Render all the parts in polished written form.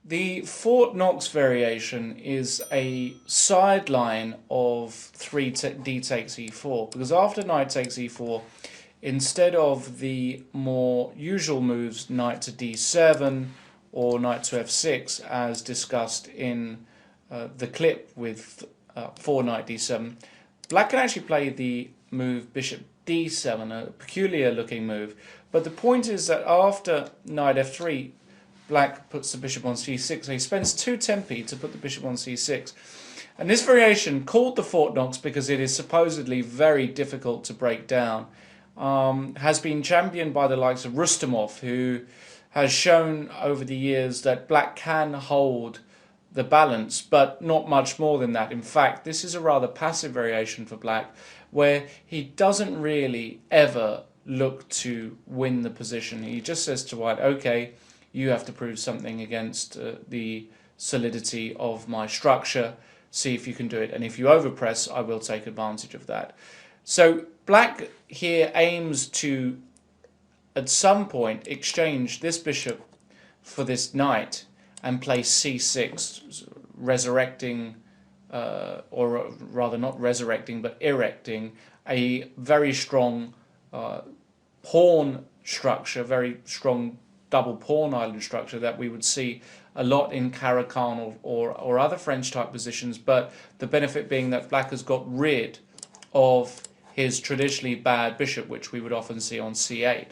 The Fort Knox variation is a sideline of d takes e4, because after knight takes e4, instead of the more usual moves knight to d7 or knight to f6 as discussed in the clip with 4 knight d7, black can actually play the move bishop d7, a peculiar looking move, but the point is that after knight f3, black puts the bishop on c6, so he spends 2 tempi to put the bishop on c6. And this variation, called the Fort Knox because it is supposedly very difficult to break down, has been championed by the likes of Rustamov, who has shown over the years that black can hold the balance, but not much more than that. In fact, this is a rather passive variation for black, where he doesn't really ever look to win the position. He just says to white, okay, you have to prove something against the solidity of my structure, see if you can do it, and if you overpress, I will take advantage of that. So black here aims to, at some point, exchange this bishop for this knight and play c6, resurrecting, or rather not resurrecting, but erecting a very strong pawn structure, very strong double pawn island structure that we would see a lot in Caro-Kann or other French type positions, but the benefit being that black has got rid of his traditionally bad bishop, which we would often see on c8.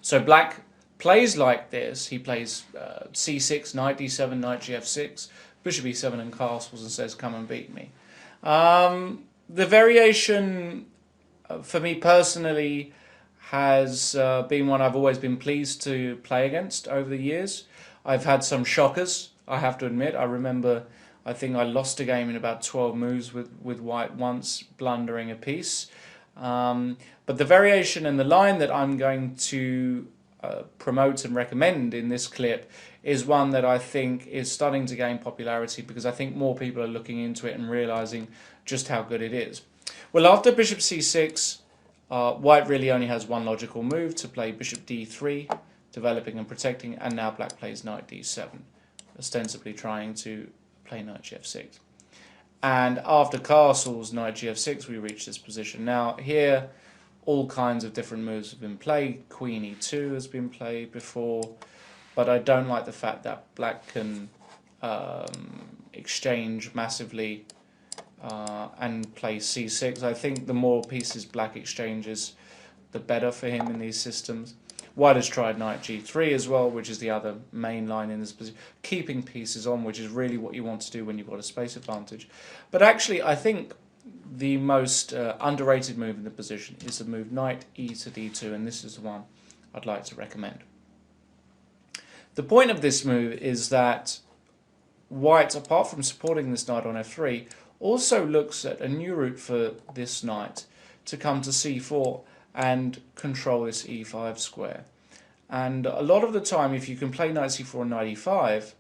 So black plays like this. He plays c6, knight d7, knight gf6, bishop e7 and castles, and says, come and beat me. The variation, for me personally, has been one I've always been pleased to play against over the years. I've had some shockers, I have to admit. I remember, I think I lost a game in about 12 moves with white once, blundering a piece. But the variation and the line that I'm going to promote and recommend in this clip is one that I think is starting to gain popularity, because I think more people are looking into it and realizing just how good it is. Well, after bishop c6, white really only has one logical move, to play bishop d3, developing and protecting, and now black plays knight d7, ostensibly trying to play knight gf6. And after castles, knight gf6, we reach this position. Now here, all kinds of different moves have been played. Queen e2 has been played before, but I don't like the fact that black can exchange massively and play c6. I think the more pieces black exchanges, the better for him in these systems. White has tried knight g3 as well, which is the other main line in this position, keeping pieces on, which is really what you want to do when you've got a space advantage. But actually, I think the most underrated move in the position is the move knight e to d2, and this is the one I'd like to recommend. The point of this move is that white, apart from supporting this knight on f3, also looks at a new route for this knight to come to c4 and control this e5 square. And a lot of the time, if you can play knight c4 and knight e5,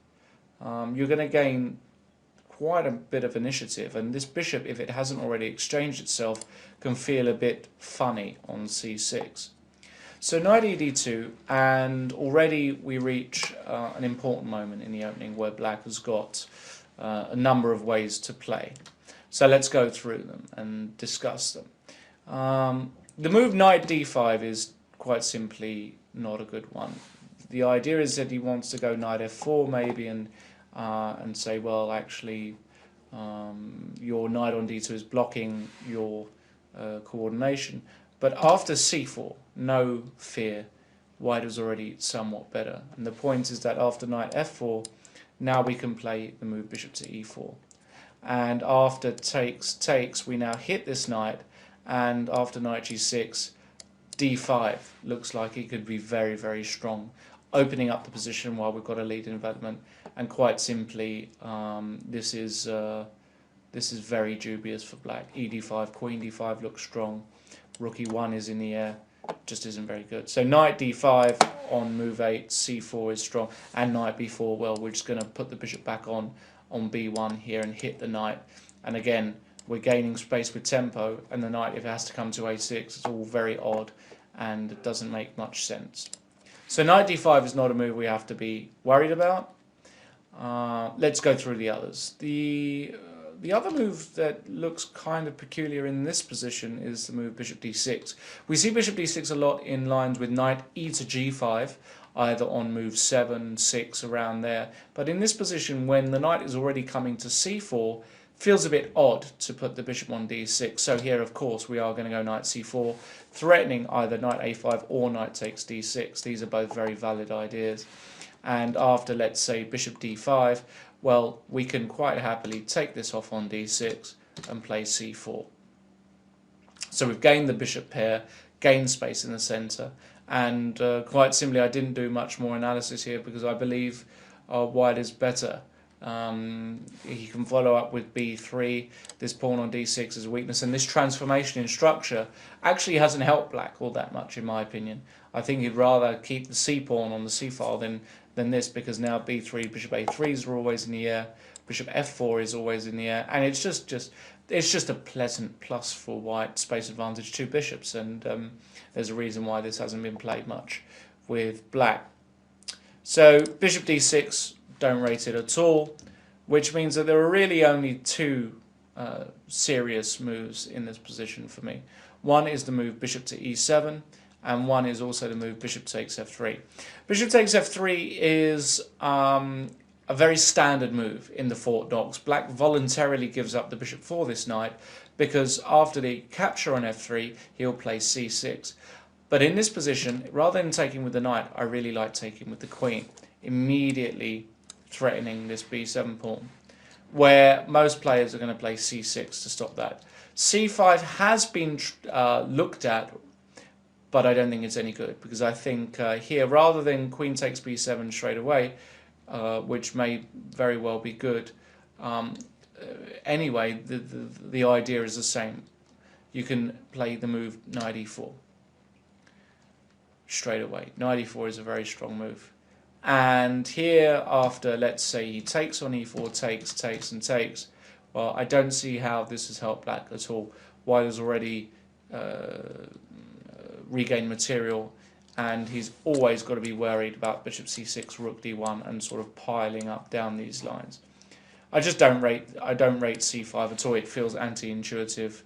you're going to gain quite a bit of initiative, and this bishop, if it hasn't already exchanged itself, can feel a bit funny on c6. So knight e d2, and already we reach an important moment in the opening where black has got a number of ways to play. So let's go through them and discuss them. The move knight d5 is quite simply not a good one. The idea is that he wants to go knight f4 maybe, and say, well, actually, your knight on d2 is blocking your coordination. But after c4, no fear, white is already somewhat better. And the point is that after knight f4, now we can play the move bishop to e4. And after takes, we now hit this knight, and after knight g6, d5 looks like it could be very, very strong, opening up the position while we've got a lead in development. And quite simply, this is very dubious for black. E d5, queen d5 looks strong. Rook e1 is in the air, just isn't very good. So knight d5 on move 8, c4 is strong, and knight b4, well, we're just going to put the bishop back on b1 here and hit the knight. And again, we're gaining space with tempo, and the knight, if it has to come to a6, it's all very odd, and it doesn't make much sense. So knight d5 is not a move we have to be worried about. Let's go through the others. The other move that looks kind of peculiar in this position is the move bishop d6. We see bishop d6 a lot in lines with knight e to g5, either on move 7, 6, around there. But in this position, when the knight is already coming to c4, feels a bit odd to put the bishop on d6. So here, of course, we are going to go knight c4, threatening either knight a5 or knight takes d6. These are both very valid ideas. And after, let's say, bishop d5, well, we can quite happily take this off on d6 and play c4. So we've gained the bishop pair, gained space in the centre, and quite simply I didn't do much more analysis here because I believe white is better. He can follow up with b3, this pawn on d6 is a weakness, and this transformation in structure actually hasn't helped black all that much in my opinion. I think he'd rather keep the c pawn on the c file than this, because now b3, bishop a3s are always in the air, bishop f4 is always in the air, and it's just a pleasant plus for white, space advantage 2 bishops, and there's a reason why this hasn't been played much with black. So bishop d6, don't rate it at all, which means that there are really only two serious moves in this position for me. One is the move bishop to e7, and one is also the move bishop takes f3. Bishop takes f3 is a very standard move in the Fort Knox. Black voluntarily gives up the bishop for this knight because after the capture on f3 he'll play c6. But in this position, rather than taking with the knight, I really like taking with the queen, immediately threatening this b7 pawn, where most players are going to play c6 to stop that. c5 has been looked at, but I don't think it's any good, because I think here, rather than queen takes b7 straight away, which may very well be good, anyway, the idea is the same. You can play the move knight e4 straight away. Knight e4 is a very strong move. And here, after, let's say, he takes on e4, takes, and takes, well, I don't see how this has helped black at all. White has already regained material, and he's always got to be worried about bishop c6, rook d1, and sort of piling up down these lines. I don't rate c5 at all. It feels anti-intuitive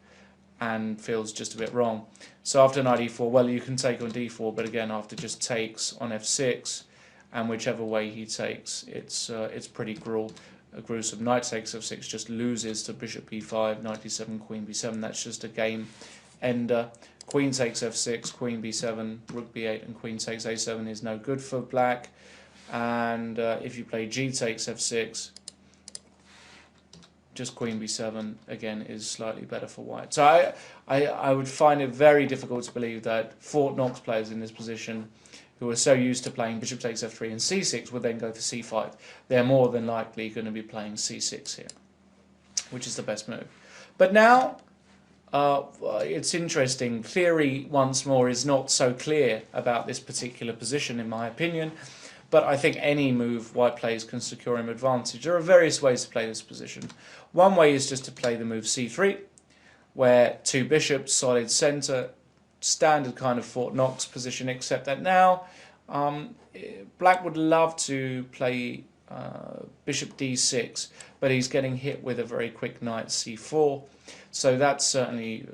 and feels just a bit wrong. So after knight e4, well, you can take on d4, but again, after just takes on f6, and whichever way he takes, it's pretty gruesome. Knight takes f6 just loses to bishop b5, knight d7, queen b7. That's just a game ender. Queen takes f6, queen b7, rook b8, and queen takes a7 is no good for black. And if you play g takes f6, just queen b7 again is slightly better for white. So I would find it very difficult to believe that Fort Knox players in this position, who are so used to playing bishop takes f3 and c6, would then go for c5. They're more than likely going to be playing c6 here, which is the best move. But now, it's interesting. Theory, once more, is not so clear about this particular position, in my opinion. But I think any move white plays can secure him advantage. There are various ways to play this position. One way is just to play the move c3, where two bishops, solid centre, standard kind of Fort Knox position, except that now black would love to play bishop d6, but he's getting hit with a very quick knight c4. So that's certainly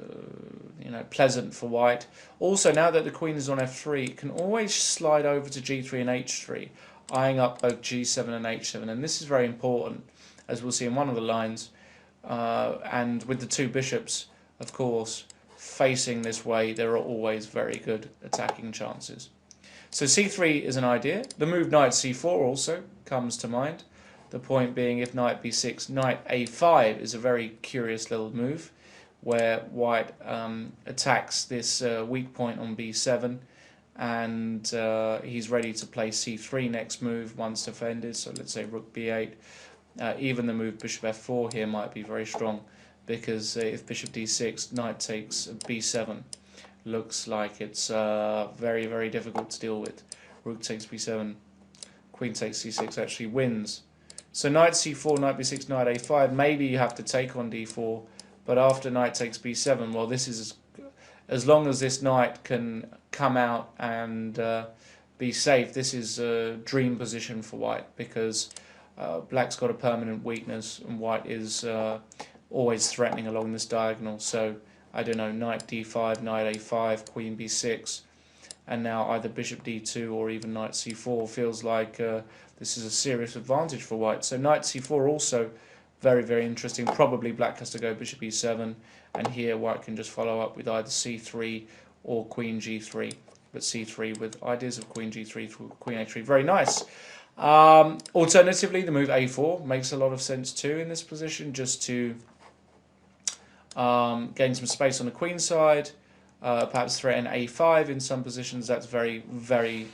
pleasant for white. Also, now that the queen is on f3, it can always slide over to g3 and h3, eyeing up both g7 and h7. And this is very important, as we'll see in one of the lines. And with the two bishops, of course, facing this way, there are always very good attacking chances. So c3 is an idea. The move knight c4 also comes to mind. The point being, if knight b6, knight a5 is a very curious little move, where white attacks this weak point on b7, and he's ready to play c3 next move once defended. So let's say rook b8. Even the move bishop f4 here might be very strong, because if bishop d6, knight takes b7, looks like it's very, very difficult to deal with. Rook takes b7, queen takes c6 actually wins. So knight c4, knight b6, knight a5, maybe you have to take on d4, but after knight takes b7, well, this is as long as this knight can come out and be safe, this is a dream position for white, because black's got a permanent weakness, and white is always threatening along this diagonal. So I don't know, knight d5, knight a5, queen b6, and now either bishop d2 or even knight c4 feels like this is a serious advantage for white. So knight c4 also very, very interesting. Probably black has to go bishop e7, and here white can just follow up with either c3 or queen g3, but c3 with ideas of queen g3 through queen a3. Very nice. Alternatively, the move a4 makes a lot of sense too in this position, just to gain some space on the queen side, perhaps threaten a5 in some positions. That's very, very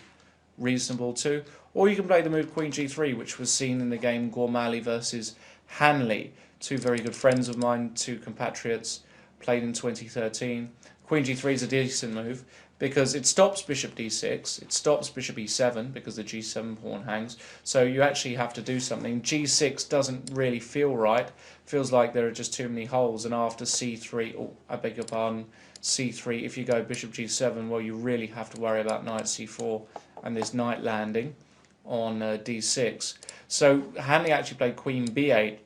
reasonable too. Or you can play the move queen g3, which was seen in the game Gormali versus Hanley, two very good friends of mine, two compatriots, played in 2013. Queen g3 is a decent move because it stops bishop d6, it stops bishop e7 because the g7 pawn hangs, so you actually have to do something. g6 doesn't really feel right, feels like there are just too many holes, and after c3, oh, I beg your pardon, c3, if you go bishop g7, well, you really have to worry about knight c4 and this knight landing on d6. So Hanley actually played queen b8,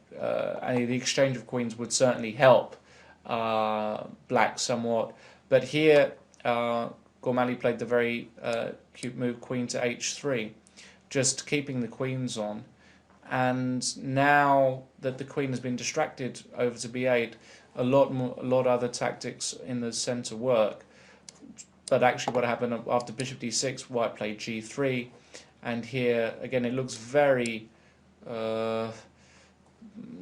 and the exchange of queens would certainly help black somewhat. But here, Gormali played the very cute move queen to h3, just keeping the queens on. And now that the queen has been distracted over to b8, a lot other tactics in the centre work. But actually, what happened after bishop d6, white played g3, and here again it looks very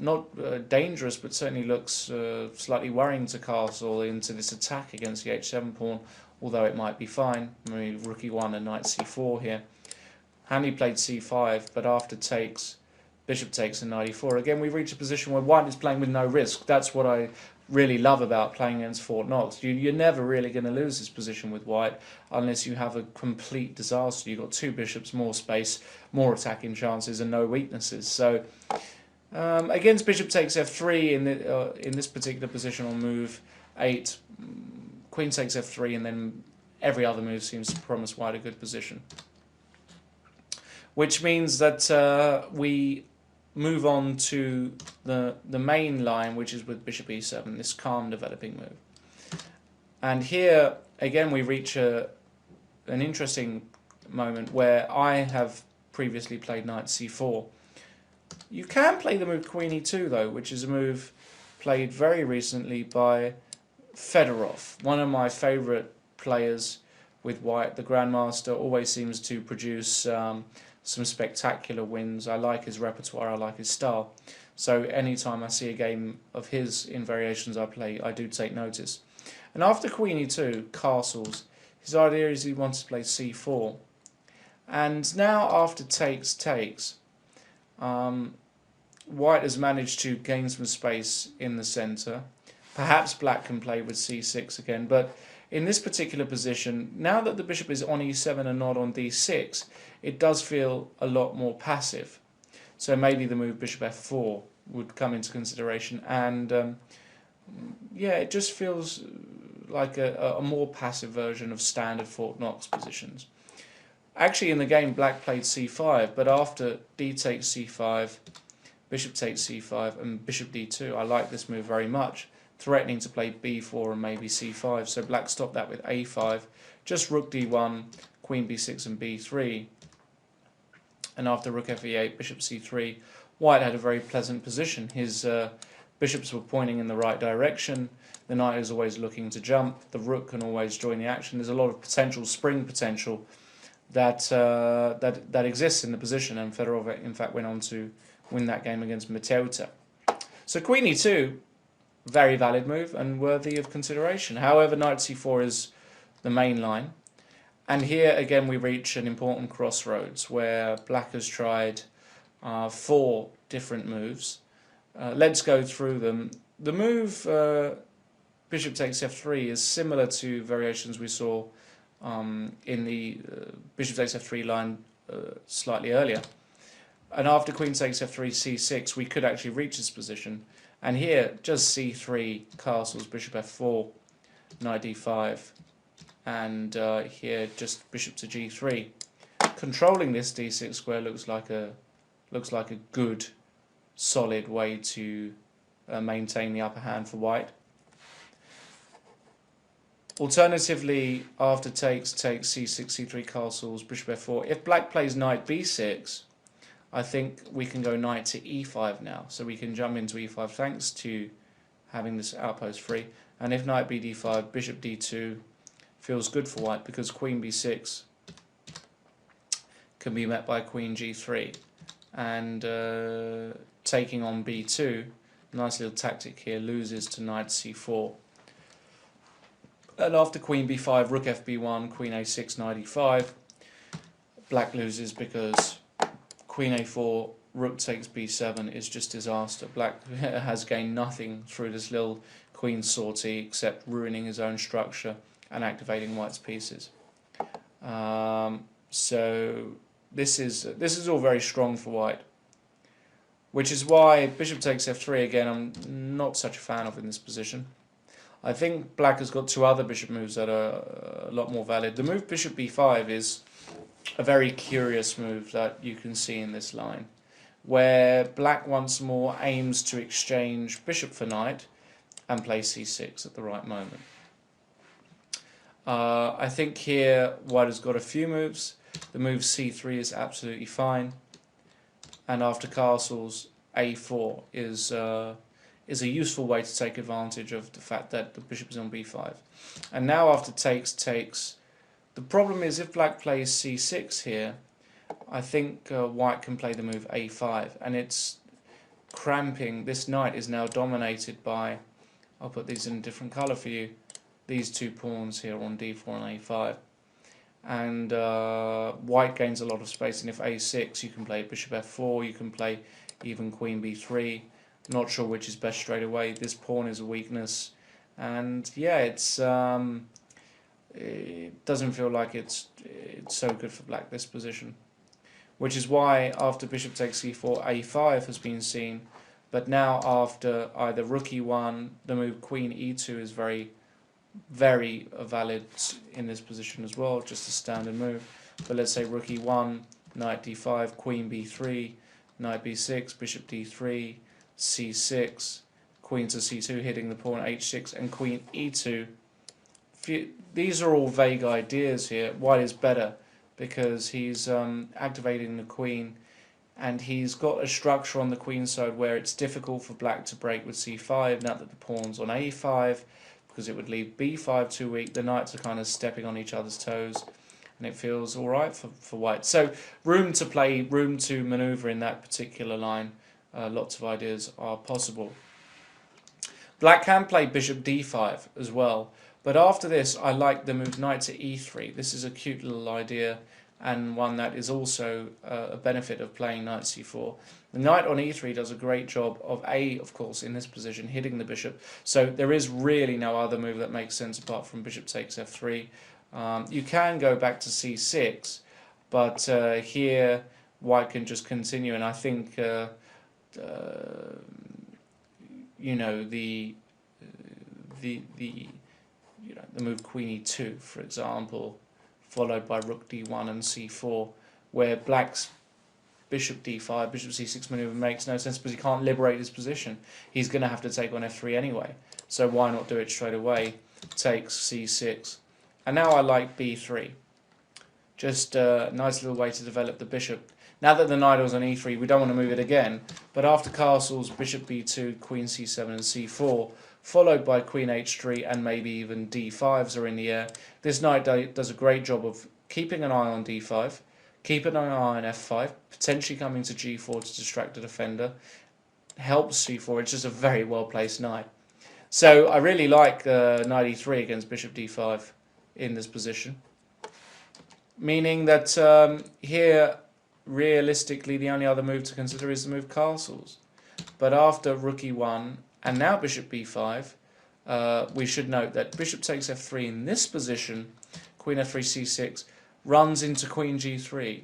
not dangerous, but certainly looks slightly worrying to castle into this attack against the h7 pawn, although it might be fine. Maybe rook e1 and knight c4 here. Hanley played c5, but after takes, bishop takes and knight e4. Again, we reach a position where white is playing with no risk. That's what I really love about playing against Fort Knox. You're never really going to lose this position with white unless you have a complete disaster. You've got two bishops, more space, more attacking chances, and no weaknesses. So against bishop takes f3 in this particular position on move 8, queen takes f3, and then every other move seems to promise white a good position. Which means that we move on to the main line, which is with bishop e7, this calm developing move. And here, again, we reach an interesting moment where I have previously played knight c4. You can play the move queen e2, though, which is a move played very recently by Fedorov, one of my favourite players with white. The Grandmaster always seems to produce some spectacular wins. I like his repertoire, I like his style. So anytime I see a game of his in variations I play, I do take notice. And after queen e2, castles, his idea is he wants to play c4. And now after takes, white has managed to gain some space in the centre. Perhaps black can play with c6 again, but in this particular position, now that the bishop is on e7 and not on d6, it does feel a lot more passive. So maybe the move bishop f4 would come into consideration, and yeah, it just feels like a more passive version of standard Fort Knox positions. Actually, in the game, black played c5, but after d takes c5, bishop takes c5, and bishop d2, I like this move very much, threatening to play b4 and maybe c5. So black stopped that with a5, just rook d1, queen b6 and b3. And after rook f8, bishop c3, white had a very pleasant position. His bishops were pointing in the right direction. The knight is always looking to jump. The rook can always join the action. There's a lot of potential, spring potential, that that exists in the position. And Fedorov, in fact, went on to win that game against Mateuta. So queen e2, very valid move and worthy of consideration. However, knight c4 is the main line. And here again we reach an important crossroads where black has tried 4 different moves. Let's go through them. The move bishop takes f3 is similar to variations we saw in the bishop takes f3 line slightly earlier. And after queen takes f3, c6, we could actually reach this position. And here, just c3, castles, bishop f4, knight d5, and here just bishop to g3. Controlling this d6 square looks like a looks like a good, solid way to maintain the upper hand for white. Alternatively, after takes c6, c3 castles, bishop f4. If black plays knight b6, I think we can go knight to e5 now. So we can jump into e5 thanks to having this outpost free. And if knight b d5, bishop d2 feels good for white because queen b6 can be met by queen g3. And taking on b2, nice little tactic here, loses to knight c4. And after queen b5, rook fb1, queen a6, knight e5, black loses because queen a4, rook takes b7 is just disaster. Black has gained nothing through this little queen sortie except ruining his own structure and activating white's pieces. So this is all very strong for white, which is why bishop takes f3 again I'm not such a fan of in this position. I think black has got two other bishop moves that are a lot more valid. The move bishop b5 is a very curious move that you can see in this line, where black once more aims to exchange bishop for knight and play c6 at the right moment. I think here white has got a few moves. The move c3 is absolutely fine, and after castles, a4 is a useful way to take advantage of the fact that the bishop is on b5. And now after takes, the problem is if black plays c6 here, I think white can play the move a5, and it's cramping. This knight is now dominated by, I'll put these in a different colour for you, these two pawns here on d4 and a5. And white gains a lot of space, and if a6 you can play bishop f4, you can play even queen b3. Not sure which is best straight away. This pawn is a weakness, and yeah, it doesn't feel like it's so good for black, this position, which is why after bishop takes c4, a5 has been seen, but now after either rook e1, the move queen e2 is very valid in this position as well, just a standard move. But let's say rook e1, knight d5, queen b3, knight b6, bishop d3, c6, queen to c2 hitting the pawn, h6, and queen e2. These are all vague ideas here. White is better because he's activating the queen, and he's got a structure on the queen side where it's difficult for black to break with c5 now that the pawn's on a5, because it would leave b5 too weak. The knights are kind of stepping on each other's toes, and it feels alright for white. So room to play, room to maneuver in that particular line. Lots of ideas are possible. Black can play bishop d5 as well, but after this I like the move knight to e3. This is a cute little idea, and one that is also a benefit of playing knight c4. The knight on e3 does a great job of of course, in this position, hitting the bishop. So there is really no other move that makes sense apart from bishop takes f3. You can go back to c6, but here white can just continue, and I think you know, the move queen e2, for example, followed by rook d1 and c4, where black's bishop d5, bishop c6 maneuver makes no sense because he can't liberate his position. He's going to have to take on f3 anyway, so why not do it straight away? Takes c6, and now I like b3. Just a nice little way to develop the bishop. Now that the knight is on e3, we don't want to move it again, but after castles, bishop b2, queen c7 and c4, followed by queen h3 and maybe even d5s are in the air. This knight does a great job of keeping an eye on d5, keeping an eye on f5, potentially coming to g4 to distract the defender, helps c4. It's just a very well placed knight. So I really like knight e3 against bishop d5 in this position, meaning that here realistically the only other move to consider is the move castles. But after rook e1 and now bishop b5, we should note that bishop takes f3 in this position, queen f3 c6, runs into queen g3,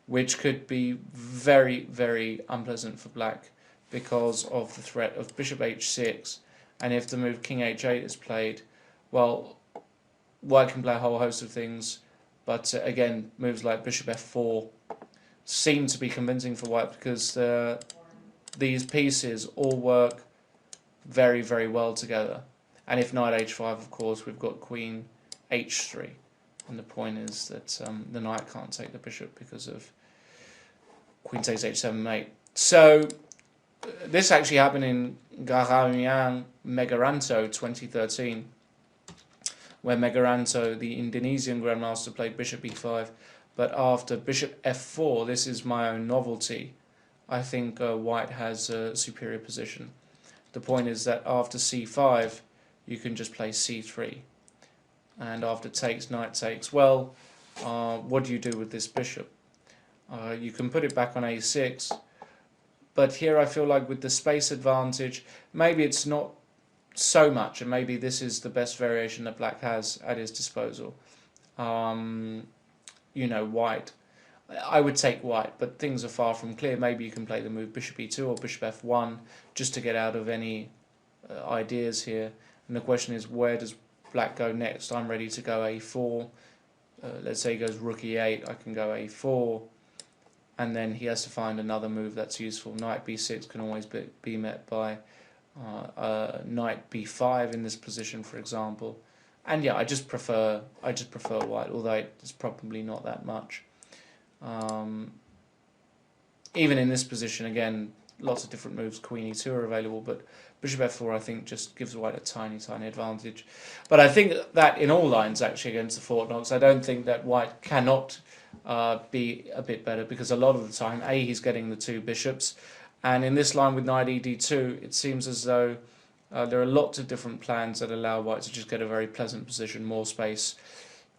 which could be very unpleasant for black because of the threat of bishop h6. And if the move king h8 is played, well, white can play a whole host of things, but again, moves like bishop f4, seem to be convincing for white because these pieces all work very, very well together. And if knight h5, of course, we've got queen h3. And the point is that the knight can't take the bishop because of queen takes h7 mate. So this actually happened in Garamiang Megaranto 2013, where Megaranto, the Indonesian grandmaster, played bishop e5. But after bishop f4, this is my own novelty, I think white has a superior position. The point is that after c5, you can just play c3. And after takes, knight takes. Well, what do you do with this bishop? You can put it back on a6. But here I feel like with the space advantage, maybe it's not so much. And maybe this is the best variation that black has at his disposal. You know, white. I would take white, but things are far from clear. Maybe you can play the move bishop e2 or bishop f1 just to get out of any ideas here. And the question is, where does black go next? I'm ready to go a4. Let's say he goes rook e8, I can go a4. And then he has to find another move that's useful. Knight b6 can always be met by knight b5 in this position, for example. And yeah, I just prefer white, although it's probably not that much. Even in this position, again, lots of different moves. Queen e2 are available, but bishop f4 I think just gives white a tiny advantage. But I think that in all lines actually against the Fort Knox, I don't think that white cannot be a bit better, because a lot of the time, he's getting the two bishops, and in this line with knight ed2, it seems as though there are lots of different plans that allow white to just get a very pleasant position, more space,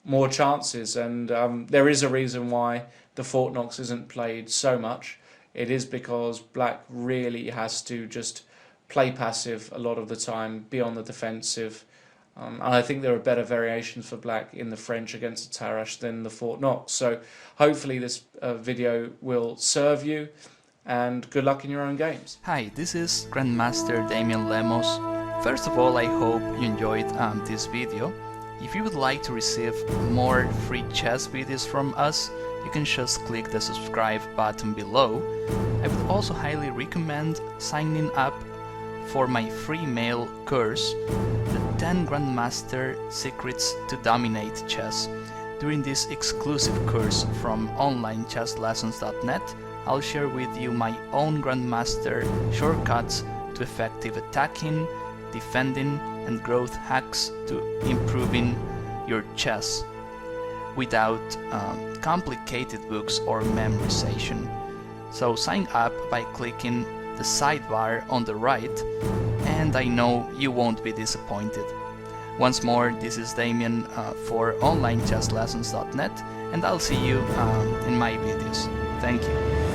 more chances, and there is a reason why the Fort Knox isn't played so much. It is because black really has to just play passive a lot of the time, be on the defensive. And I think there are better variations for black in the French against the Tarrasch than the Fort Knox. So hopefully this video will serve you, and good luck in your own games. Hi, this is Grandmaster Damian Lemos. First of all, I hope you enjoyed this video. If you would like to receive more free chess videos from us, you can just click the subscribe button below. I would also highly recommend signing up for my free mail course, the 10 Grandmaster Secrets to Dominate Chess. During this exclusive course from onlinechesslessons.net, I'll share with you my own Grandmaster shortcuts to effective attacking, defending, and growth hacks to improving your chess without complicated books or memorization. So sign up by clicking the sidebar on the right, and I know you won't be disappointed. Once more, this is Damian for onlinechesslessons.net, and I'll see you in my videos. Thank you.